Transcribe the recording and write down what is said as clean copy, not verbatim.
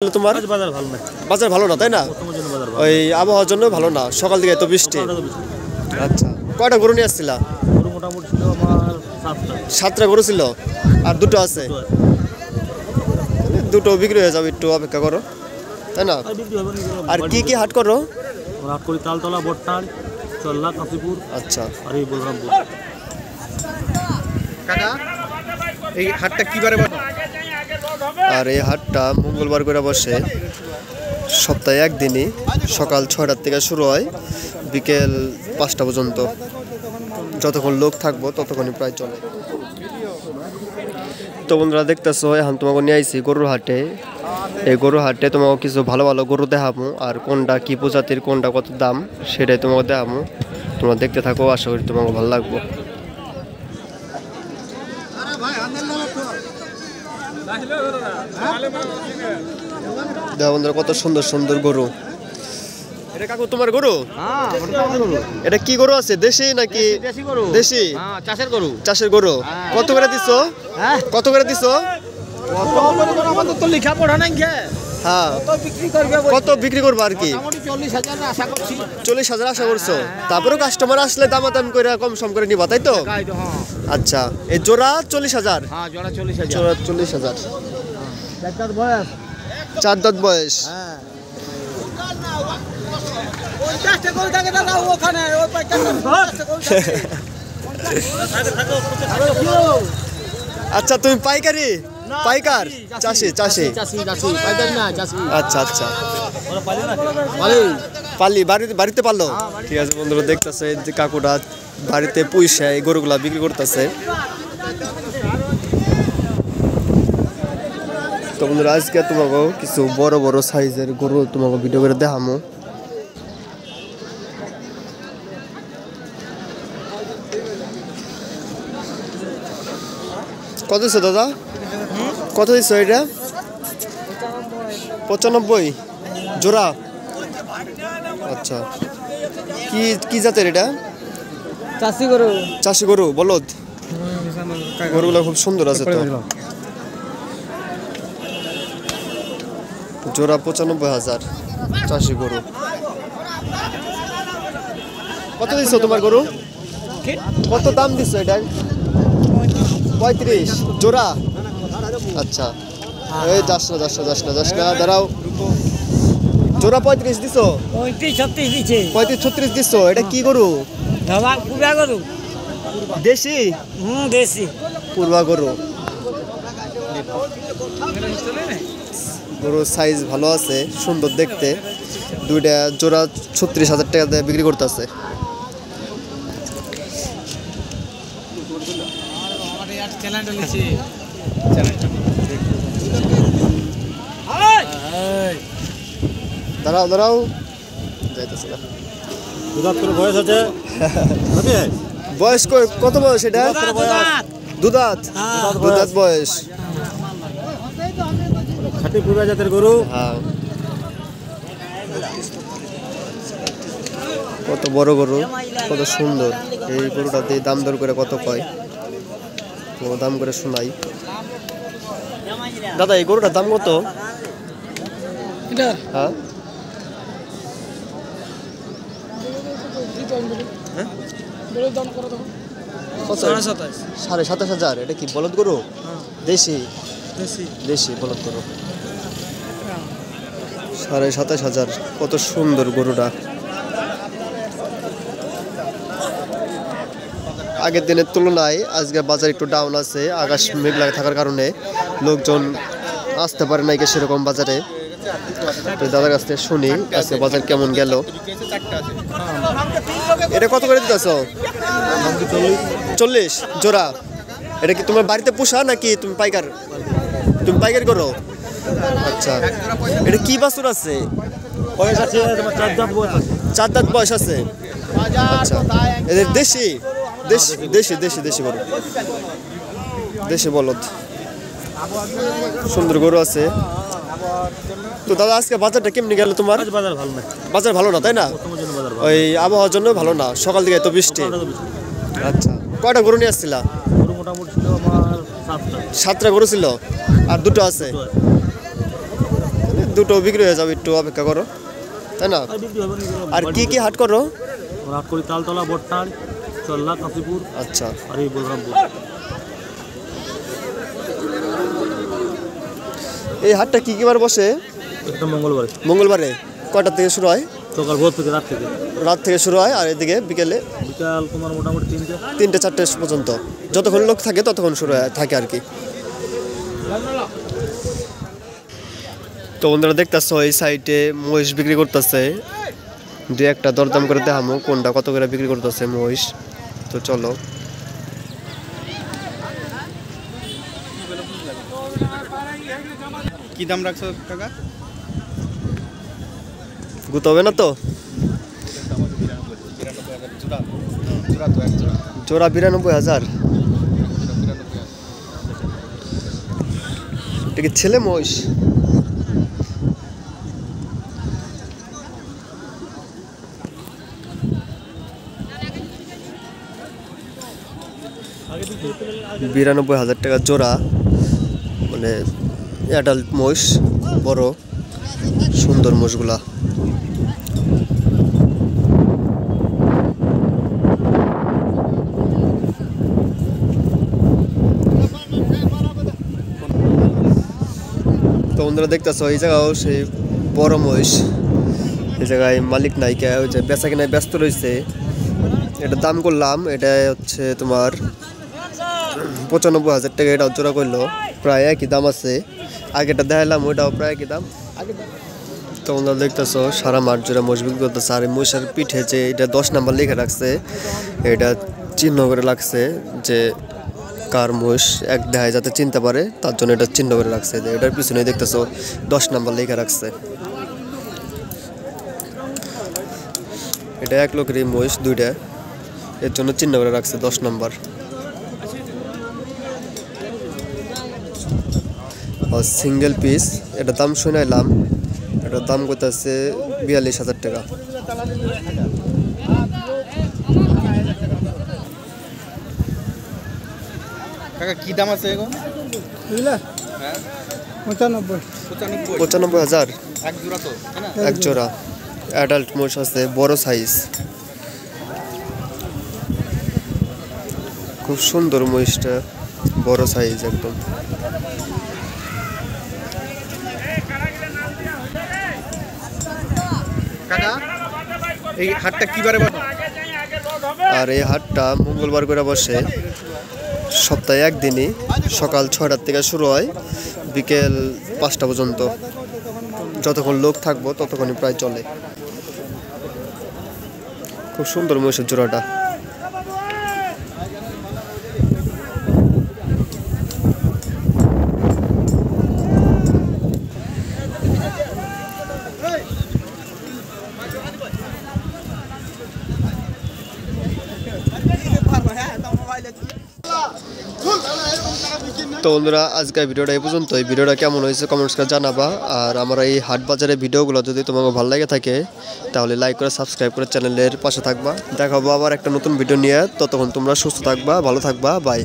তোমার বাজার ভালো না তাই না? ওই আবহাওয়ার জন্য ভালো না, সকাল থেকে এত বৃষ্টি। আচ্ছা, কয়টা গরু নিয়ে আসছিলা? সাতটা গরু ছিল, আর দুটো আছে। দুটো বিক্রি হয়ে যাবে, একটু অপেক্ষা করো তাই না? আর কি কি হাট করো? হাট করি তালতলা, বট্টাল, চল্লা, কাশীপুর। আচ্ছা, আর এই বলরামপুর। কাকা, এই হাটটা কি বারে বসে? আর এই হাটটা মঙ্গলবার করে বসে, সপ্তাহে একদিনই। সকাল 6টার থেকে শুরু হয়, বিকেল 5টা পর্যন্ত। যতক্ষণ লোক থাকবো ততক্ষণই প্রায় চলে। তো বন্ধুরা দেখতেছো, এখন তোমাকে নিয়ে আইছি গরুর হাটে। এই গরুর হাটে তোমাকে কিছু ভালো ভালো গরু দেখাবো, আর কোনটা কি প্রজাতির, কোনটা কত দাম সেটাই তোমাকে দেখাবো। তোমরা দেখতে থাকো, আশা করি তোমাকে ভালো লাগবে। দেখো বন্ধুরা, কত সুন্দর সুন্দর গরু। এটা কাকু তোমার গরু? এটা কি গরু আছে, দেশি নাকি? দেশি চাষের গরু। চাষের গরু। কত করে দিছো? কত করে দিছো? আমাদের তো লেখা পড়া নাই। হ্যাঁ, কত বিক্রি করবো আর কি? 40,000 আশা করছি। 40,000 আশা করছো? তারপরেও কাস্টমার আসলে দামাদাম করে কম সম করে নিবা তাই তো? আচ্ছা, এই জোড়া 40,000? হ্যাঁ, জোড়া 40,000। জোড়া 40,000। 4 দাঁত বয়স। আচ্ছা, তুমি পাইকারি? পাইকার? চাষি? চাষি। আচ্ছা আচ্ছা, পালি বাড়িতে পারলো? ঠিক আছে বন্ধুরা, দেখতেছে যে কাকুটা বাড়িতে পুষে এই গরুগুলা বিক্রি করতেছে। তো বন্ধুরা, আজকে তোমাকে কিছু বড় বড় সাইজের গরু তোমাকে ভিডিও করে দেখামো। কত দিচ্ছ দাদা? কত দিচ্ছ এটা? 95 জোড়া? আচ্ছা, কি কি জাতের এটা? চাষি গরু। চাষি গরু, বলদ। গরুগুলো খুব সুন্দর আছে তো। জোড়া 95,000, চাষি গরু। কত দিচ্ছ তোমার গরু? কত দাম দিচ্ছ এটা? 35 জোড়া? আচ্ছা, এই যাস না দাঁড়াও। জোড়া 35 দিছো? 35-36 দিচ্ছে। 35-36 দিছো। এটা কি গরু? পূর্বা গরু। দেশি? দেশি পূর্বা গরু। গরুর সাইজ ভালো আছে, সুন্দর দেখতে। দুইটা জোড়া 36,000 টাকা দিয়ে বিক্রি করতেছে। দাঁড়াও যাইতেছে না। বয়স আছে? বয়স কত বয়স এটা? দুদাত বয়স। খাঁটি পূর্বা জাতের গরু। হ্যাঁ, কত বড় গরু, কত সুন্দর। এই গরুটা দিয়ে দাম দর করে কত কয়, দাম করে শোনাই। দাদা, এই গরুটার দাম কত? হ্যাঁ, 27,500। এটা কি বলদ গরু? দেশি? দেশি বলদ গরু। 27,500। কত সুন্দর গরুটা। আগের দিনের তুলনায় আজকে বাজার একটু ডাউন আছে। আকাশ মেঘলা থাকার কারণে লোকজন আসতে পারে না সেরকম বাজারে। দাদার কাছ থেকে শুনি আজকে বাজার কেমন গেল। এটা কত করে দিতেছ? 40 জোড়া? এটা কি তোমার বাড়িতে পোষা নাকি তুমি পাইকার? তুমি পাইকারি করো? আচ্ছা, এটা কি বাছুর আছে? বয়স আছে 4 দাঁত বয়স আছে। 4 দাঁত বয়স আছে? আচ্ছা, এদের দেশি? দেশি গরু, দেশি বলদ। সুন্দর গরু আছে। তো দাদা, আজকে বাজারটা কেমনি গেল তোমার? বাজার ভালো না তাই না? ওই আবহাওয়ার জন্য ভালো না, সকাল থেকে এত বৃষ্টি। আচ্ছা, কয়টা গরু নিয়ে আসছিলা? মোটামুটি ছিল আমার 7টা। 7টা গরু ছিল, আর দুটো আছে? দুটো বিক্রি হয়ে যাবে, একটু অপেক্ষা করো, তাই না? আর কি কি হাট করো? হাট করি তালতলা, বট্টার, চল্লা, কাশীপুর। আচ্ছা, আর এই বলরামপুর। এই হাটটা কি কি বার বসে? একটা মঙ্গলবারে। মঙ্গলবারে কয়টা থেকে শুরু হয়? সকাল ভোর থেকে রাত থেকে। রাত থেকে শুরু হয়, আর এদিকে বিকেল তোমার মোটামুটি 3টে 4টে পর্যন্ত, যতক্ষণ লোক থাকে ততক্ষণ শুরু থাকে আর কি। তো বন্ধুরা দেখতেছো এই সাইডে মহিষ বিক্রি করতেছে, দু একটা দরদাম করে দেখামো কোনটা কত করে বিক্রি করতেছে মহিষ। তো চলো, কি দাম রাখছো কাকা? গুতো হবে না তো? জোড়া 92,000। এটা কি ছেলে মহিষ? টাকা জোড়া, মানে অ্যাডাল্ট মোষ, বড় সুন্দর মোষগুলা। তো বন্ধুরা দেখতেছো এই জায়গাও সেই বড় মহিষ, এই জায়গায় মালিক নাইকা, ওই যে বেচা কিনায় ব্যস্ত রয়েছে। এটা দাম করলাম, এটা হচ্ছে তোমার 95,000 টাকা। এটাও জোড়া করলো, প্রায় একই দাম আছে। আগেটা দেখালাম, ওইটাও প্রায় একই দাম। তো তোমরা দেখতেছো সারা মাঠ জোড়া মোষ বিক্রি করতেছে। আর মোষের পিঠে যে এটা 10 নাম্বার লিখে রাখছে, এটা চিহ্ন করে রাখছে যে কার মোষ, এক দেখায় যাতে চিনতে পারে, তার জন্য এটা চিহ্ন করে রাখছে। এটার পিছনে দেখতেছো 10 নাম্বার লিখে রাখছে। এটা এক লোকেরই মোষ দুইটা, এর জন্য চিহ্ন করে রাখছে 10 নাম্বার। সিঙ্গেল পিস, এটা দাম শুনাইলাম, এটার দাম করতেছে 42,000 টাকা। কাকা কি দাম আছে এখন? 95,000 এক জোড়া তো, এক জোড়া। অ্যাডাল্ট মোষ আছে, বড় সাইজ, খুব সুন্দর মহিষটা, বড় সাইজ একদম। কাকা এই হাটটা কিবারে বসে? আর এই হাটটা মঙ্গলবার করে বসে, সপ্তাহে একদিনই, সকাল 6টার থেকে শুরু হয়, বিকেল 5টা পর্যন্ত। যতক্ষণ লোক থাকবো ততক্ষণই প্রায় চলে। খুব সুন্দর মহিষের জোড়াটা। তো বন্ধুরা আজকের ভিডিওটা এই পর্যন্ত। এই ভিডিওটা কেমন হয়েছে কমেন্টস করে জানাবা। আর আমার এই হাট বাজারের ভিডিওগুলো যদি তোমাকে ভালো লাগে থাকে তাহলে লাইক করে সাবস্ক্রাইব করে চ্যানেলের পাশে থাকবা। দেখাবো আবার একটা নতুন ভিডিও নিয়ে। ততক্ষণ তোমরা সুস্থ থাকবা, ভালো থাকবা, বাই।